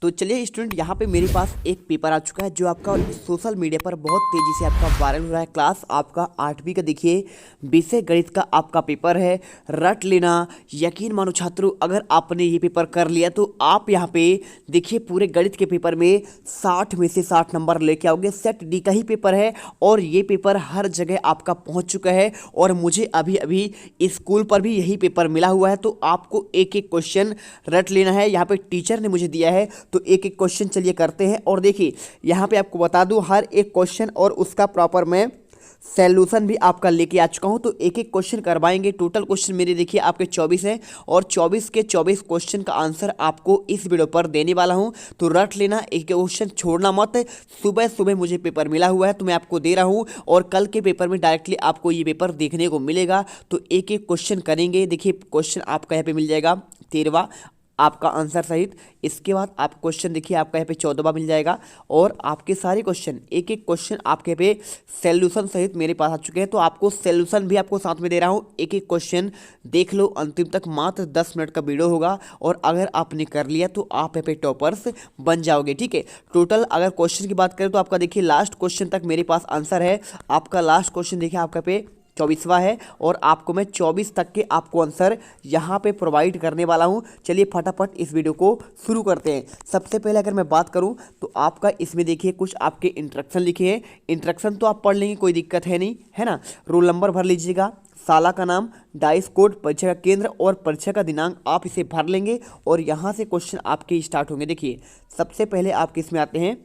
तो चलिए स्टूडेंट, यहाँ पे मेरे पास एक पेपर आ चुका है जो आपका सोशल मीडिया पर बहुत तेज़ी से आपका वायरल हो रहा है। क्लास आपका 8वीं का देखिए विषय गणित का आपका पेपर है। रट लेना, यकीन मानो छात्रों, अगर आपने ये पेपर कर लिया तो आप यहाँ पे देखिए पूरे गणित के पेपर में 60 में से 60 नंबर लेके आओगे। सेट डी का ही पेपर है और ये पेपर हर जगह आपका पहुँच चुका है और मुझे अभी अभी स्कूल पर भी यही पेपर मिला हुआ है। तो आपको एक एक क्वेश्चन रट लेना है। यहाँ पे टीचर ने मुझे दिया है तो एक एक क्वेश्चन चलिए करते हैं। और देखिए यहाँ पे आपको बता दूं हर एक क्वेश्चन और उसका प्रॉपर मैं सैल्यूशन भी आपका लेके आ चुका हूं। तो एक एक क्वेश्चन करवाएंगे। टोटल क्वेश्चन मेरे देखिए आपके 24 हैं और 24 के 24 क्वेश्चन का आंसर आपको इस वीडियो पर देने वाला हूं। तो रट लेना, एक क्वेश्चन छोड़ना मत। सुबह सुबह मुझे पेपर मिला हुआ है तो मैं आपको दे रहा हूं और कल के पेपर में डायरेक्टली आपको ये पेपर देखने को मिलेगा। तो एक एक क्वेश्चन करेंगे। देखिए क्वेश्चन आपका यहाँ पे मिल जाएगा 13वां आपका आंसर सहित। इसके बाद आप क्वेश्चन देखिए आपका यहाँ पे 14वां मिल जाएगा और आपके सारे क्वेश्चन एक एक क्वेश्चन आपके पे सॉल्यूशन सहित मेरे पास आ चुके हैं। तो आपको सॉल्यूशन भी आपको साथ में दे रहा हूँ। एक एक क्वेश्चन देख लो अंतिम तक। मात्र 10 मिनट का वीडियो होगा और अगर आपने कर लिया तो आप यहाँ पे टॉपर्स बन जाओगे। ठीक है, टोटल अगर क्वेश्चन की बात करें तो आपका देखिए लास्ट क्वेश्चन तक मेरे पास आंसर है। आपका लास्ट क्वेश्चन देखिए आपका पे 24वां है और आपको मैं 24 तक के आपको आंसर यहाँ पे प्रोवाइड करने वाला हूँ। चलिए फटाफट इस वीडियो को शुरू करते हैं। सबसे पहले अगर मैं बात करूँ तो आपका इसमें देखिए कुछ आपके इंस्ट्रक्शन लिखे हैं। इंस्ट्रक्शन तो आप पढ़ लेंगे, कोई दिक्कत है नहीं, है ना। रोल नंबर भर लीजिएगा, साला का नाम, डाइस कोड, परीक्षा का केंद्र और परीक्षा का दिनांक आप इसे भर लेंगे और यहाँ से क्वेश्चन आपके स्टार्ट होंगे। देखिए सबसे पहले आपके इसमें आते हैं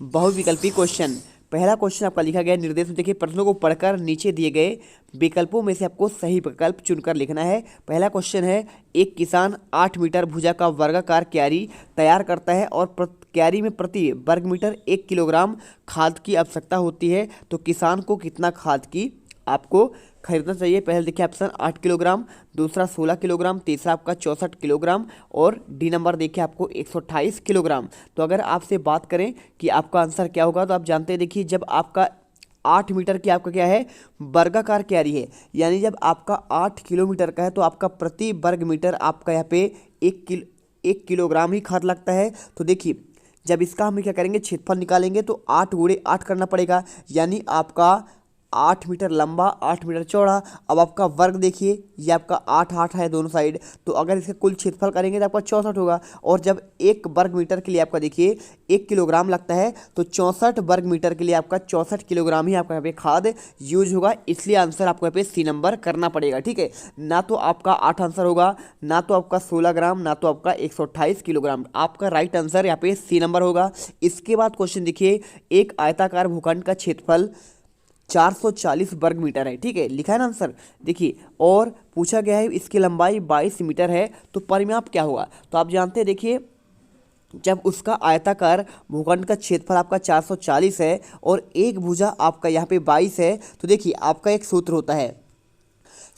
बहुविकल्पी क्वेश्चन। पहला क्वेश्चन आपका लिखा गया निर्देश में। देखिए प्रश्नों को पढ़कर नीचे दिए गए विकल्पों में से आपको सही विकल्प चुनकर लिखना है। पहला क्वेश्चन है, एक किसान 8 मीटर भुजा का वर्गाकार क्यारी तैयार करता है और क्यारी में प्रति वर्ग मीटर 1 किलोग्राम खाद की आवश्यकता होती है, तो किसान को कितना खाद की आपको खरीदना चाहिए। पहले देखिए ऑप्शन 8 किलोग्राम, दूसरा 16 किलोग्राम, तीसरा आपका 64 किलोग्राम और डी नंबर देखिए आपको 128 किलोग्राम। तो अगर आपसे बात करें कि आपका आंसर क्या होगा तो आप जानते हैं, देखिए जब आपका 8 मीटर की आपका क्या है वर्गाकार क्यारी है, यानी जब आपका 8 किलोमीटर का है तो आपका प्रति वर्ग मीटर आपका यहाँ पे 1 किलोग्राम ही खाद लगता है। तो देखिए जब इसका हम क्या करेंगे क्षेत्रफल निकालेंगे तो 8 गुणे 8 करना पड़ेगा, यानी आपका 8 मीटर लंबा 8 मीटर चौड़ा। अब आपका वर्ग देखिए ये आपका 8 है दोनों साइड, तो अगर इसका कुल क्षेत्रफल करेंगे तो आपका 64 होगा। और जब 1 वर्ग मीटर के लिए आपका देखिए 1 किलोग्राम लगता है तो 64 वर्ग मीटर के लिए आपका 64 किलोग्राम ही आपका यहाँ पे खाद यूज होगा। इसलिए आंसर आपको यहाँ पे सी नंबर करना पड़ेगा। ठीक है, ना तो आपका 8 आंसर होगा, ना तो आपका 16 ग्राम, ना तो आपका 128 किलोग्राम। आपका राइट आंसर यहाँ पे सी नंबर होगा। इसके बाद क्वेश्चन देखिए, एक आयताकार भूखंड का क्षेत्रफल 440 वर्ग मीटर है। ठीक है, लिखा है ना आंसर। देखिए और पूछा गया है इसकी लंबाई 22 मीटर है, तो परिमाप क्या होगा। तो आप जानते हैं देखिए जब उसका आयताकार भूखंड का क्षेत्रफल आपका 440 है और एक भुजा आपका यहाँ पे 22 है, तो देखिए आपका एक सूत्र होता है।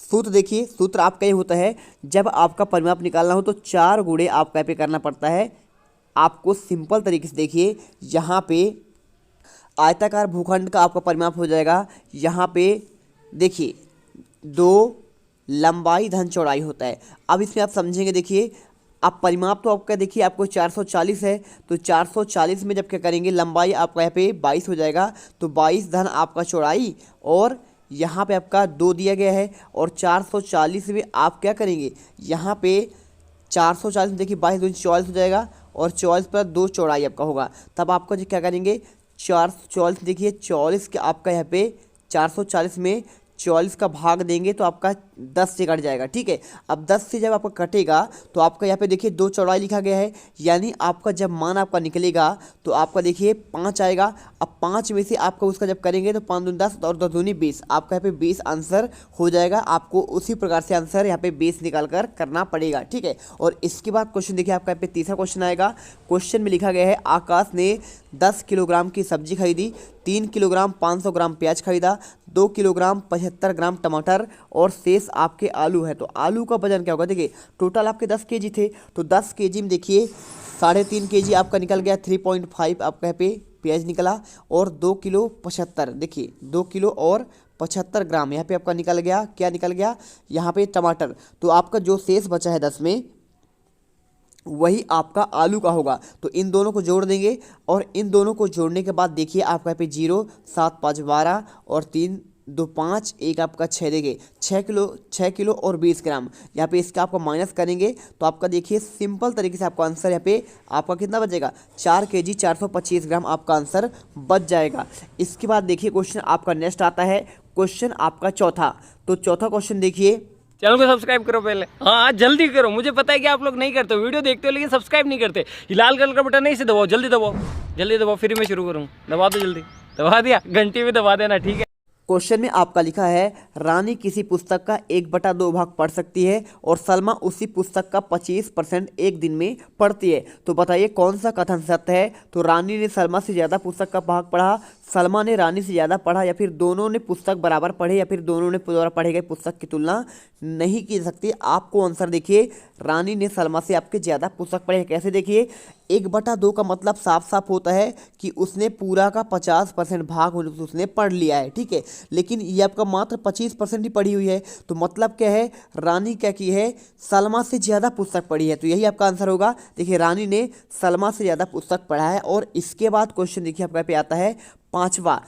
सूत्र देखिए, सूत्र आपका ये होता है, जब आपका परिमाप निकालना हो तो 4 गुणे आपका यहाँ पे करना पड़ता है। आपको सिंपल तरीके से देखिए यहाँ पे आयताकार भूखंड का आपका परिमाप हो जाएगा, यहाँ पे देखिए 2 लंबाई धन चौड़ाई होता है। अब इसमें आप समझेंगे, देखिए अब परिमाप तो आपका देखिए आपको 440 है, तो 440 में जब क्या करेंगे लंबाई आपका यहाँ पे 22 हो जाएगा, तो 22 धन आपका चौड़ाई और यहाँ पे आपका 2 दिया गया है और 440 में आप क्या करेंगे यहाँ पे 440 में देखिए 22 दूनी 44 हो जाएगा और 44 पर 2 चौड़ाई आपका होगा। तब आपका जो क्या करेंगे 444 देखिए 44 के आपका यहाँ पे 440 में 44 का भाग देंगे तो आपका 10 से कट जाएगा। ठीक है, अब 10 से जब आपका कटेगा तो आपका यहाँ पे देखिए 2 चौड़ाई लिखा गया है, यानी आपका जब मान आपका निकलेगा तो आपका देखिए 5 आएगा। अब 5 में से आपका उसका जब करेंगे तो 5 दूनी 10 और 2 दूनी 20, आपका यहाँ पे 20 आंसर हो जाएगा। आपको उसी प्रकार से आंसर यहाँ पे 20 निकाल कर करना पड़ेगा। ठीक है, और इसके बाद क्वेश्चन देखिए आपका यहाँ पे तीसरा क्वेश्चन आएगा। क्वेश्चन में लिखा गया है, आकाश ने 10 किलोग्राम की सब्जी खरीदी, 3 किलोग्राम 500 ग्राम प्याज खरीदा, 2 किलोग्राम 75 ग्राम टमाटर और शेष आपके आलू है। तो आलू का वजन क्या होगा। देखिए टोटल आपके 10 केजी थे, तो 10 केजी में देखिए 3.5 केजी आपका निकल गया, 3.5 आपका यहाँ पे प्याज निकला और 2 किलो 75, देखिए 2 किलो और 75 ग्राम यहाँ पे आपका निकल गया। क्या निकल गया यहाँ पे टमाटर। तो आपका जो शेष बचा है 10 में वही आपका आलू का होगा। तो इन दोनों को जोड़ देंगे और इन दोनों को जोड़ने के बाद देखिए आपका यहाँ पे 0 7 5 12 और 3 2 5 1 आपका 6 देंगे 6 किलो और 20 ग्राम। यहाँ पे इसका आपका माइनस करेंगे तो आपका देखिए सिंपल तरीके से आपका आंसर यहाँ पे आपका कितना बचेगा 4 kg 425 ग्राम आपका आंसर बच जाएगा। इसके बाद देखिए क्वेश्चन आपका नेक्स्ट आता है, क्वेश्चन आपका चौथा। तो चौथा क्वेश्चन देखिए, चैनल को सब्सक्राइब करो पहले, हाँ जल्दी करो। मुझे पता है कि आप लोग नहीं करते हो, वीडियो देखते हो लेकिन सब्सक्राइब नहीं करते। ये लाल कलर का बटन नहीं से दबाओ, जल्दी दबाओ, जल्दी दबाओ, फिर मैं शुरू करूँ। दबा दो जल्दी, दबा दिया, घंटी में दबा देना, ठीक है। क्वेश्चन में आपका लिखा है रानी किसी पुस्तक का 1/2 भाग पढ़ सकती है और सलमा उसी पुस्तक का 25% एक दिन में पढ़ती है। तो बताइए कौन सा कथन सत्य है। तो रानी ने सलमा से ज़्यादा पुस्तक का भाग पढ़ा, सलमा ने रानी से ज़्यादा पढ़ा, या फिर दोनों ने पुस्तक बराबर पढ़े, या फिर दोनों ने द्वारा पढ़े गए पुस्तक की तुलना नहीं की जा सकती। आपको आंसर देखिए, रानी ने सलमा से आपके ज़्यादा पुस्तक पढ़े। कैसे देखिए, 1/2 का मतलब साफ साफ होता है कि उसने पूरा का 50% भाग उसने पढ़ लिया है, ठीक है। लेकिन ये आपका मात्र 25% ही पढ़ी हुई है। तो मतलब क्या है, रानी क्या की है, सलमा से ज़्यादा पुस्तक पढ़ी है। तो यही आपका आंसर होगा। देखिए रानी ने सलमा से ज़्यादा पुस्तक पढ़ा है। और इसके बाद क्वेश्चन देखिए आपका पे आता है पांचवा,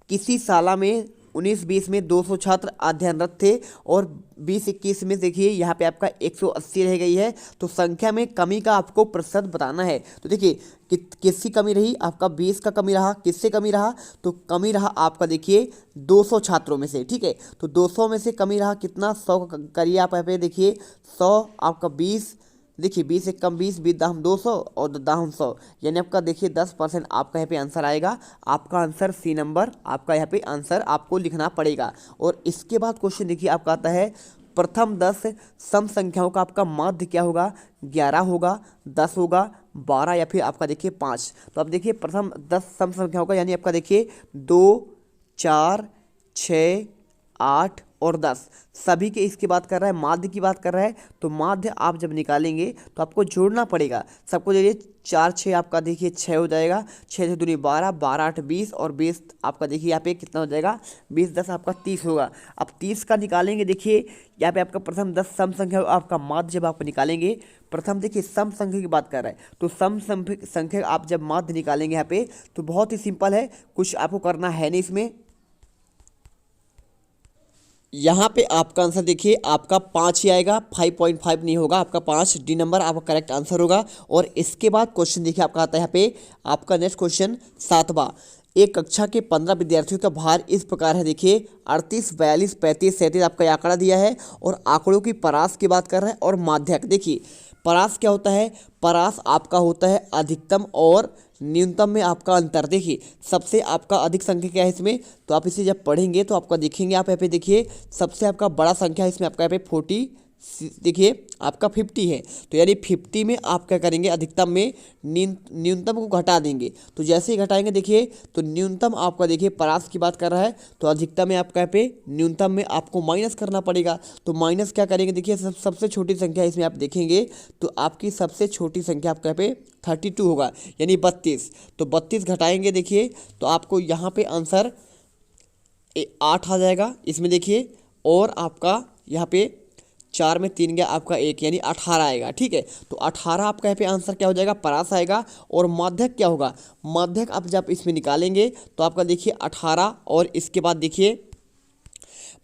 किसी साला में 19-20 में 200 छात्र अध्ययनरत थे और 20-21 में देखिए यहाँ पे आपका 180 रह गई है। तो संख्या में कमी का आपको प्रतिशत बताना है। तो देखिए किसकी कमी रही, आपका 20 का कमी रहा। किससे कमी रहा, तो कमी रहा आपका देखिए 200 छात्रों में से, ठीक है। तो 200 में से कमी रहा कितना, 100 करिए आप यहाँ पे देखिए 100 आपका 20, देखिए 20 एक कम 20 बीस दाम 200 और दाम 100, यानी आपका देखिए 10% आपका यहाँ पे आंसर आएगा। आपका आंसर सी नंबर आपका यहाँ पे आंसर आपको लिखना पड़ेगा। और इसके बाद क्वेश्चन देखिए आपका आता है, प्रथम 10 सम संख्याओं का आपका माध्य क्या होगा, 11 होगा, 10 होगा, 12 या फिर आपका देखिए 5। तो अब देखिए प्रथम 10 सम संख्याओं का, यानी आपका देखिए 2 4 6 8 और 10 सभी के इसकी बात कर रहा है, माध्य की बात कर रहा है। तो माध्य आप जब निकालेंगे तो आपको जोड़ना पड़ेगा सबको। देखिए 4 6 आपका देखिए 6 हो जाएगा, 6 से दूनी 12, 12 8 20 और 20 आपका देखिए यहाँ पे कितना हो जाएगा 20 10 आपका 30 होगा। अब 30 का निकालेंगे, देखिए यहाँ पे आपका प्रथम 10 सम संख्या आपका माध्य जब आप निकालेंगे, प्रथम देखिए सम संख्या की बात कर रहा है। तो सम संख्या आप जब माध्य निकालेंगे यहाँ पे तो बहुत ही सिंपल है, कुछ आपको करना है नहीं इसमें। यहाँ पे आपका आंसर देखिए आपका 5 ही आएगा, 5.5 नहीं होगा, आपका 5 डी नंबर आपका करेक्ट आंसर होगा। और इसके बाद क्वेश्चन देखिए आपका आता है यहाँ पे आपका नेक्स्ट क्वेश्चन 7वां, एक कक्षा के 15 विद्यार्थियों का भार इस प्रकार है। देखिए 38 42 35 37 आपका ये आंकड़ा दिया है और आंकड़ों की परास की बात कर रहा है और माध्यक। देखिए परास क्या होता है, परास आपका होता है अधिकतम और न्यूनतम में आपका अंतर। देखिए सबसे आपका अधिक संख्या क्या है इसमें, तो आप इसे जब पढ़ेंगे तो आपका देखेंगे, आप यहाँ पे देखिए सबसे आपका बड़ा संख्या है इसमें आपका यहाँ पे 40, देखिए आपका 50 है। तो यानी 50 में आप क्या करेंगे, अधिकतम में न्यूनतम को घटा देंगे। तो जैसे ही घटाएंगे देखिए तो न्यूनतम आपका देखिए परास की बात कर रहा है, तो अधिकतम में आपका यहाँ पे न्यूनतम में आपको माइनस करना पड़ेगा। तो माइनस क्या करेंगे, देखिए सबसे छोटी संख्या इसमें आप देखेंगे तो आपकी सबसे छोटी संख्या आपका यहाँ पे 32 होगा, यानी 32। तो 32 घटाएंगे देखिए तो आपको यहाँ पे आंसर 8 आ जाएगा इसमें देखिए। और आपका यहाँ पे 4 में 3 गया आपका 1, यानी 18 आएगा, ठीक है। तो 18 आपका यहाँ पे आंसर क्या हो जाएगा, परास आएगा। और माध्यक क्या होगा, माध्यक आप जब इसमें निकालेंगे तो आपका देखिए 18 और इसके बाद देखिए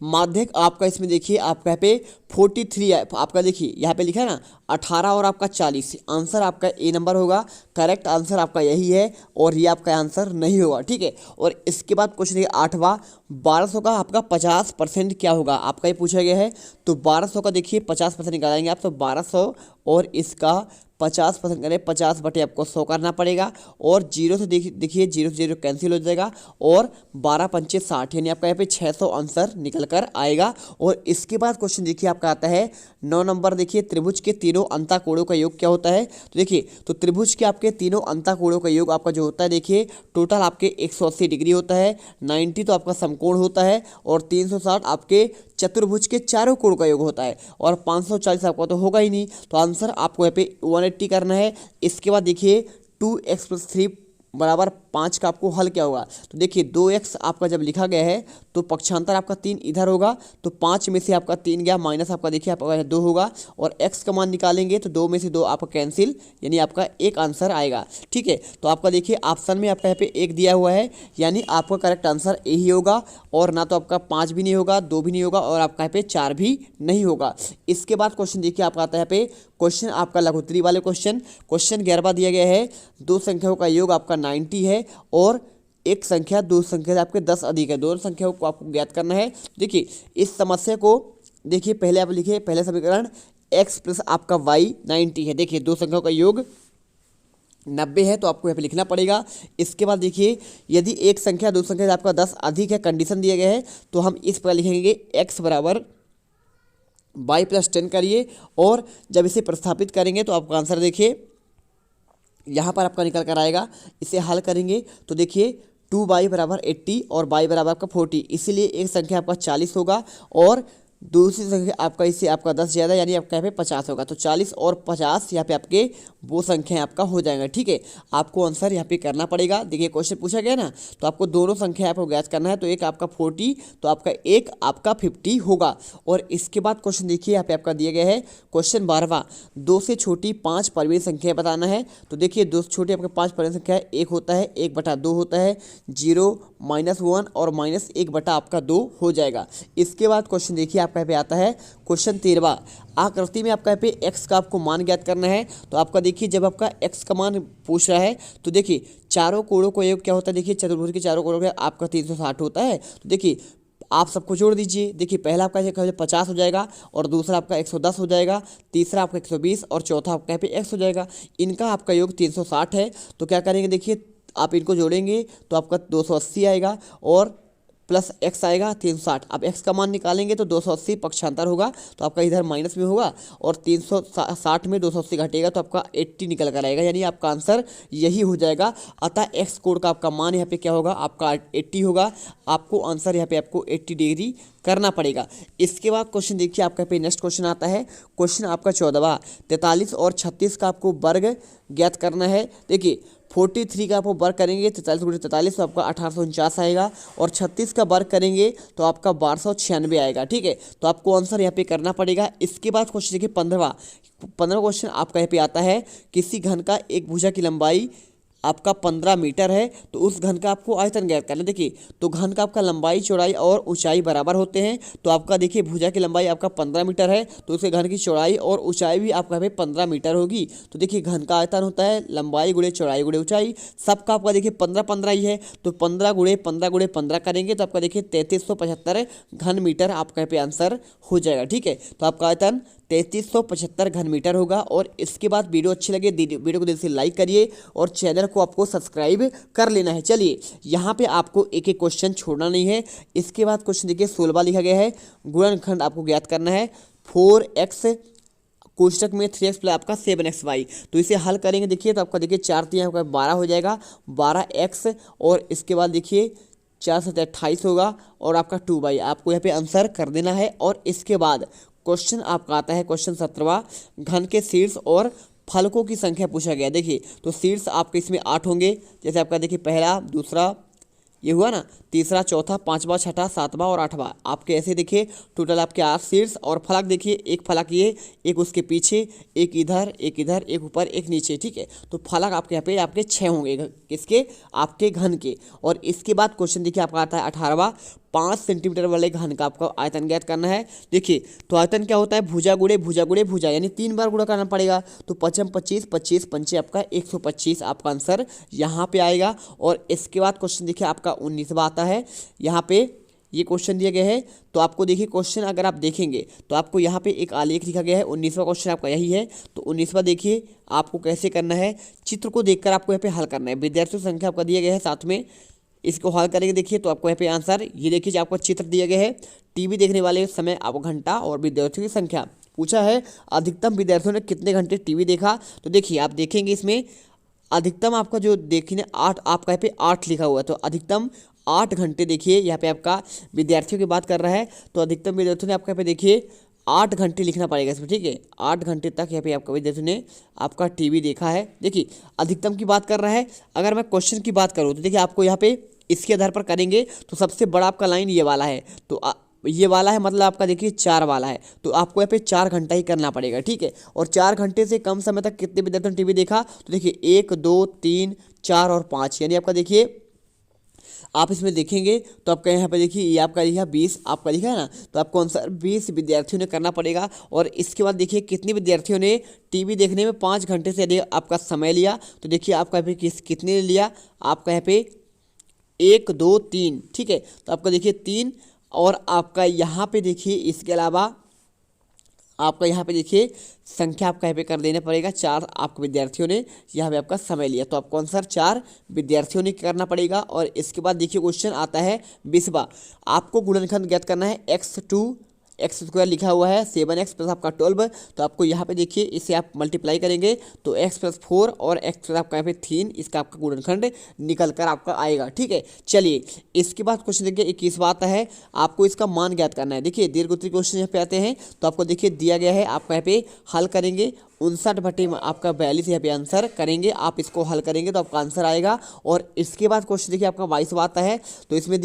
माध्यक आपका इसमें देखिए आपका यहाँ पे 43 है। आपका देखिए यहाँ पे लिखा है ना 18 और आपका 40, आंसर आपका ए नंबर होगा। करेक्ट आंसर आपका यही है और ये आपका आंसर नहीं होगा, ठीक है। और इसके बाद क्वेश्चन देखिए 8वां, 1200 का आपका 50% क्या होगा, आपका ये पूछा गया है। तो 1200 का देखिए 50% निकालेंगे आप, तो 1200 और इसका 50% करें, 50 बटे आपको 100 करना पड़ेगा। और जीरो से देखिए जीरो से जीरो कैंसिल हो जाएगा और 12 पंचे 60, यानी आपका यहाँ पे 600 आंसर निकल कर आएगा। और इसके बाद क्वेश्चन देखिए आपका आता है 9 नंबर, देखिए त्रिभुज के तीनों अंतःकोणों का योग क्या होता है। तो देखिए तो त्रिभुज के आपके तीनों अंतःकोणों का योग आपका जो होता है, देखिए टोटल आपके 180 डिग्री होता है, 90 तो आपका समकोण होता है और 360 आपके चतुर्भुज के चारों कोण का योग होता है। और 540 आपका तो होगा ही नहीं, तो आंसर आपको यहाँ पे 180 करना है। इसके बाद देखिए 2x + 3 बराबर 5 का आपको हल क्या होगा। तो देखिए 2x आपका जब लिखा गया है तो पक्षांतर आपका 3 इधर होगा, तो 5 में से आपका 3 गया, माइनस आपका देखिए आपका 2 होगा, और x का मान निकालेंगे तो 2 में से 2 आपका कैंसिल, यानी आपका एक आंसर आएगा। ठीक है, तो आपका देखिए ऑप्शन में आपका यहाँ पे 1 दिया हुआ है, यानी आपका करेक्ट आंसर ए ही होगा, और ना तो आपका 5 भी नहीं होगा, 2 भी नहीं होगा, और आपका यहाँ पे 4 भी नहीं होगा। इसके बाद क्वेश्चन देखिए आपका आता है यहाँ पे क्वेश्चन आपका लघुत्तरी वाले क्वेश्चन 11वां दिया गया है, दो संख्याओं का योग आपका 90 है, और एक संख्या दो संख्या से आपके 10 अधिक है, दोनों संख्याओं को आपको ज्ञात करना है। देखिए इस समस्या को देखिए पहले आप लिखिए, पहला समीकरण x प्लस आपका y 90 है। देखिए दो संख्याओं का योग 90 है, तो आपको यहाँ पे लिखना पड़ेगा। इसके बाद देखिए यदि एक संख्या दो संख्या से आपका 10 अधिक है, कंडीशन दिया गया है, तो हम इस पर लिखेंगे x बराबर y प्लस 10 करिए, और जब इसे प्रस्थापित करेंगे तो आपका आंसर देखिए यहाँ पर आपका निकल कर आएगा। इसे हल करेंगे तो देखिए 2y बराबर 80 और y बराबर आपका 40, इसीलिए एक संख्या आपका 40 होगा, और दूसरी संख्या आपका इससे आपका 10 ज़्यादा, यानी आपका यहाँ पे 50 होगा। तो 40 और 50 यहाँ पे आपके वो संख्या आपका हो जाएगा। ठीक है, आपको आंसर यहाँ पे करना पड़ेगा। देखिए क्वेश्चन पूछा गया ना, तो आपको दोनों संख्या आपको ज्ञात करना है, तो एक आपका 40 तो आपका एक आपका 50 होगा। और इसके बाद क्वेश्चन देखिए यहाँ पे आपका दिया गया है क्वेश्चन 12वां, 2 से छोटी 5 परिमेय संख्या बताना है। तो देखिए 2 से छोटी आपके 5 परिमेय संख्या एक होता है, 1/2 होता है, 0 -1 और -1 बटा आपका 2 हो जाएगा। इसके बाद क्वेश्चन देखिए आपका यहाँ पे आता है क्वेश्चन 13वां, आकृति में आपका यहाँ पे x का आपको मान ज्ञात करना है। तो आपका देखिए जब आपका x का मान पूछ रहा है, तो देखिए चारों कोणों का योग क्या होता है, देखिए चतुर्भुज के चारों कोणों का आपका 360 होता है। तो देखिए आप सबको जोड़ दीजिए, देखिए पहला आपका 50 हो जाएगा, और दूसरा आपका 110 हो जाएगा, तीसरा आपका 120, और चौथा आपका यहाँ पे x हो जाएगा। इनका आपका योग 360 है। तो क्या करेंगे, देखिए आप इनको जोड़ेंगे तो आपका 280 आएगा, और प्लस x आएगा 360। अब x का मान निकालेंगे तो 280 पक्षांतर होगा, तो आपका इधर माइनस में होगा, और 360 में 280 घटेगा तो आपका 80 निकल कर आएगा, यानी आपका आंसर यही हो जाएगा। अतः x कोड का आपका मान यहाँ पे क्या होगा, आपका 80 होगा। आपको आंसर यहाँ पे आपको 80 डिग्री करना पड़ेगा। इसके बाद क्वेश्चन देखिए आपका पे नेक्स्ट क्वेश्चन आता है क्वेश्चन आपका 14वां, 43 और 36 का आपको वर्ग ज्ञात करना है। देखिए 43 का आपको वर्ग करेंगे 43 × 43 तो आपका 1849 आएगा, और 36 का वर्ग करेंगे तो आपका 1296 आएगा। ठीक है, तो आपको आंसर यहाँ पे करना पड़ेगा। इसके बाद क्वेश्चन देखिए 15वां क्वेश्चन आपका यहाँ पे आता है, किसी घन का एक भुजा की लंबाई आपका 15 मीटर है, तो उस घन का आपको आयतन ज्ञात करना है। देखिए तो घन का आपका लंबाई चौड़ाई और ऊंचाई बराबर होते हैं, तो आपका देखिए भुजा की लंबाई आपका 15 मीटर है, तो उसके घन की चौड़ाई और ऊंचाई भी आपका भाई 15 मीटर होगी। तो देखिए घन का आयतन होता है लंबाई गुणे चौड़ाई गुणे ऊंचाई, सबका आपका देखिए 15-15 ही है, तो 15 × 15 × 15 करेंगे तो आपका देखिए 3375 घन मीटर आपका यहाँ पे आंसर हो जाएगा। ठीक है, तो आपका आयतन 3375 घन मीटर होगा। और इसके बाद वीडियो अच्छी लगे वीडियो को दिल से लाइक करिए, और चैनल को आपको सब्सक्राइब कर लेना है। चलिए यहाँ पे आपको एक एक क्वेश्चन छोड़ना नहीं है। इसके बाद क्वेश्चन देखिए 16वां लिखा गया है, गुणनखंड आपको ज्ञात करना है। 4x कोष्टक में 3x प्लस आपका 7xy, तो इसे हल करेंगे देखिए तो आपका देखिए 4 3 आपका 12 हो जाएगा, 12x, और इसके बाद देखिए 4 7 28 होगा, और आपका 2y आपको यहाँ पे आंसर कर देना है। और इसके बाद क्वेश्चन आपका आता है क्वेश्चन 17वां, घन के शीर्ष और फलकों की संख्या पूछा गया। देखिए तो शीर्ष आपके इसमें 8 होंगे, जैसे आपका देखिए पहला दूसरा ये हुआ ना, तीसरा चौथा पांचवा छठा सातवां और आठवां, आपके ऐसे देखिए टोटल आपके 8 शीर्ष, और फलक देखिए एक फलक ये, एक उसके पीछे, एक इधर, एक ऊपर, एक नीचे। ठीक है, तो फलक आपके यहाँ पे आपके 6 होंगे किसके, आपके घन के। और इसके बाद क्वेश्चन देखिए आपका आता है 18वां, 5 सेंटीमीटर वाले घन का आपका आयतन ज्ञात करना है। देखिए तो आयतन क्या होता है, भुजा गुणे भुजा गुणे भुजा, यानी 3 बार गुणा करना पड़ेगा, तो 55 25 25 पंचे आपका 125 आपका आंसर यहाँ पे आएगा। और इसके बाद क्वेश्चन देखिए आपका 19वां आता है, यहाँ पे ये क्वेश्चन दिया गया है। तो आपको देखिए क्वेश्चन अगर आप देखेंगे तो आपको यहाँ पे एक आलेख लिखा गया है, 19वां क्वेश्चन आपका यही है। तो 19वां देखिए आपको कैसे करना है, चित्र को देखकर आपको यहाँ पे हल करना है। विद्यार्थियों की संख्या आपका दिया गया है साथ में, इसको हल करेंगे देखिए तो आपको यहाँ पे आंसर ये देखिए जो आपको चित्र दिया गया है, टीवी देखने वाले समय आपको घंटा और विद्यार्थियों की संख्या पूछा है, अधिकतम विद्यार्थियों ने कितने घंटे टीवी देखा। तो देखिए आप देखेंगे इसमें अधिकतम आपका जो देखिए 8 आपका यहाँ पे 8 लिखा हुआ है, तो अधिकतम 8 घंटे देखिए यहाँ पे आपका विद्यार्थियों की बात कर रहा है। तो अधिकतम विद्यार्थियों ने आपका यहाँ पे देखिए 8 घंटे लिखना पड़ेगा इसमें, ठीक है। 8 घंटे तक यहाँ पे आपका विद्यार्थियों ने आपका टीवी देखा है। देखिए अधिकतम की बात कर रहा है। अगर मैं क्वेश्चन की बात करूँ तो देखिए आपको यहाँ पे इसके आधार पर करेंगे तो सबसे बड़ा आपका लाइन ये वाला है, तो ये वाला है, मतलब आपका देखिए 4 वाला है, तो आपको यहाँ पे 4 घंटा ही करना पड़ेगा, ठीक है। और 4 घंटे से कम समय तक कितने विद्यार्थियों ने टीवी देखा, तो देखिए 1 2 3 4 और 5, यानी आपका देखिए आप इसमें देखेंगे तो आपका यहाँ पे देखिए ये आपका लिखा 20 आपका लिखा है ना, तो आपको आंसर 20 विद्यार्थियों ने करना पड़ेगा। और इसके बाद देखिए कितने विद्यार्थियों ने टीवी देखने में 5 घंटे से अधिक आपका समय लिया, तो देखिए आपका यहाँ पे कितने लिया, आपका यहाँ पे 1 2 3, ठीक है। तो आपका देखिए 3, और आपका यहाँ पे देखिए इसके अलावा आपका यहाँ पे देखिए संख्या आपका यहाँ पे कर देना पड़ेगा 4 आपके विद्यार्थियों ने यहाँ पे आपका समय लिया, तो आपको आंसर 4 विद्यार्थियों ने करना पड़ेगा। और इसके बाद देखिए क्वेश्चन आता है 20वां, आपको गुणनखंड ज्ञात करना है। एक्स स्क्वायर लिखा हुआ है 7x प्लस आपका 12, तो आपको यहाँ पे देखिए इसे आप मल्टीप्लाई करेंगे तो x प्लस 4 और x प्लस आपका यहाँ पे 3, इसका आपका गुणनखंड निकल कर आपका आएगा, ठीक है। चलिए इसके बाद क्वेश्चन देखिए 21वां आता है, आपको इसका मान ज्ञात करना है। देखिए दीर्घोत्तरी क्वेश्चन यहाँ पे आते हैं, तो आपको देखिए दिया गया है, आपका यहाँ पे हल करेंगे 59 आपका 42 यहाँ पे आंसर करेंगे, आप इसको हल करेंगे तो आपका आंसर आएगा। और इसके बाद क्वेश्चन देखिए आपका 22वां आता है, तो इसमें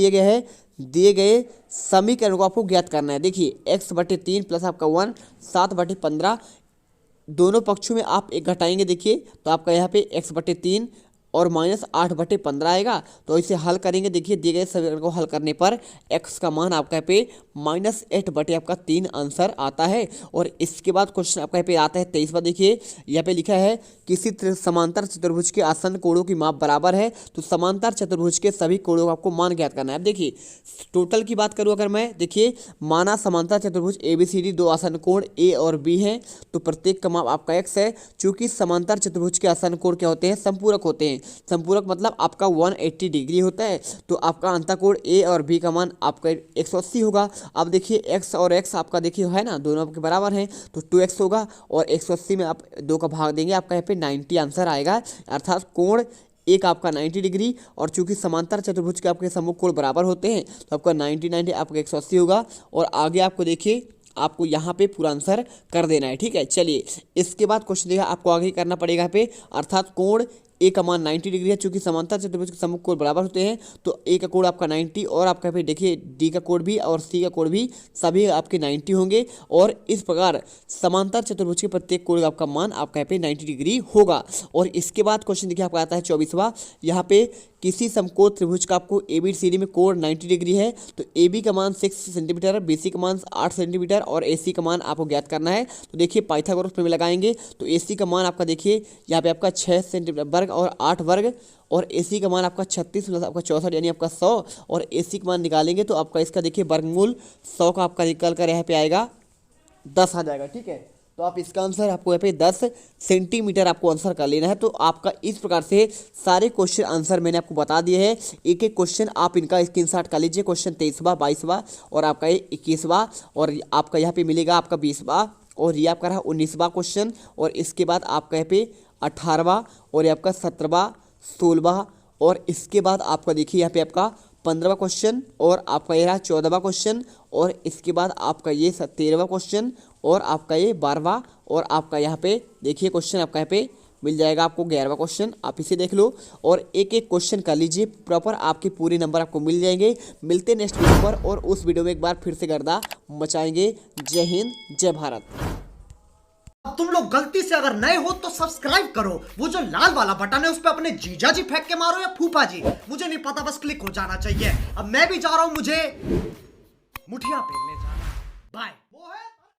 दिए गए समीकरण को आपको ज्ञात करना है। देखिए x/3 प्लस आपका 1 7/15, दोनों पक्षों में आप एक घटाएंगे, देखिए तो आपका यहाँ पे x/3 और -8/15 आएगा, तो इसे हल करेंगे। देखिए दिए गए समीकरण को हल करने पर x का मान आपका यहाँ पे -8/3 आंसर आता है। और इसके बाद क्वेश्चन आपका यहाँ पे आता है 23वां, देखिए यहाँ पे लिखा है किसी समांतर चतुर्भुज के आसन कोणों की माप बराबर है, तो समांतर चतुर्भुज के सभी कोणों का आपको मान ज्ञात करना है। अब देखिए टोटल की बात करूँ अगर मैं, देखिए माना समांतर चतुर्भुज ABCD 2 आसन कोण A और B हैं, तो प्रत्येक का माप आपका x है। चूंकि समांतर चतुर्भुज के आसन कोण क्या होते हैं, संपूरक होते हैं। संपूरक मतलब आपका 180 डिग्री होता है, तो आपका अंतःकोण A और B का मान आपका 180 होगा। अब देखिए x और x आपका देखिए है ना, दोनों आपके बराबर हैं, तो 2x होगा और 180 में आप 2 का भाग देंगे, आपका यहाँ पे 90 आंसर आएगा। अर्थात कोण एक आपका 90 डिग्री, और चूंकि समांतर चतुर्भुज के आपके सम्मुख कोण बराबर होते हैं, तो आपका 90 आपका 180 होगा। और आगे आपको देखिए आपको यहाँ पे पूरा आंसर कर देना है, ठीक है। चलिए इसके बाद क्वेश्चन देखिए आपको आगे करना पड़ेगा यहाँ पे, अर्थात कोण ए का मान 90 डिग्री है। चूंकि समांतर चतुर्भुज के सम्मुख कोण बराबर होते हैं, तो ए का कोण आपका 90 और आपका फिर देखिए डी का कोण भी और सी का कोण भी सभी आपके 90 होंगे। और इस प्रकार समांतर चतुर्भुज के प्रत्येक कोण का आपका मान आपका यहाँ पे 90 डिग्री होगा। और इसके बाद क्वेश्चन देखिए आपका आता है 24वां, यहाँ पे किसी समकोण त्रिभुज का आपको ABCD में कोण 90 डिग्री है, तो AB का मान 6 सेंटीमीटर, BC का मान 8 सेंटीमीटर और AC का मान आपको ज्ञात करना है। तो देखिए पाइथागोरस प्रमेय लगाएंगे, तो AC का मान आपका देखिए यहाँ पे आपका 6 सेंटीमीटर वर्ग और 8 वर्ग, और AC का मान आपका 36 प्लस आपका 64 यानी आपका 100, और AC का मान निकालेंगे तो आपका इसका देखिए वर्गमूल 100 का आपका निकल कर यहाँ पे आएगा 10 आ जाएगा, ठीक है। तो आप इसका आंसर आपको यहाँ पे 10 सेंटीमीटर आपको आंसर कर लेना है। तो आपका इस प्रकार से सारे क्वेश्चन आंसर मैंने आपको बता दिए हैं। एक एक क्वेश्चन आप इनका स्क्रीनशॉट कर लीजिए, क्वेश्चन 23वां 22वां और आपका ये 21वां, और आपका यहाँ पे मिलेगा आपका 20वां, और ये आपका रहा 19वां क्वेश्चन, और इसके बाद आपका यहाँ पे 18वां, और ये आपका 17वां 16वां, और इसके बाद आपका देखिए यहाँ पे आपका 15वां क्वेश्चन, और आपका ये रहा 14वां क्वेश्चन, और इसके बाद आपका ये 13वां क्वेश्चन, और आपका ये 12वां, और आपका यहाँ पे देखिए क्वेश्चन आपका यहाँ पे मिल जाएगा आपको 11वां क्वेश्चन, आप इसे देख लो। और एक एक क्वेश्चन कर लीजिए प्रॉपर, आपके पूरे नंबर आपको मिल जाएंगे। मिलते नेक्स्ट वीडियो पर, और उस वीडियो में एक बार फिर से गर्दा मचाएंगे। जय हिंद जय भारत। अब तुम लोग गलती से अगर नए हो तो सब्सक्राइब करो, वो जो लाल वाला बटन है उस पर अपने जीजा जी फेंक के मारो या फूफा जी, मुझे नहीं पता, बस क्लिक हो जाना चाहिए। अब मैं भी जा रहा हूं, मुझे मुठिया फेंकने जाना। बाय।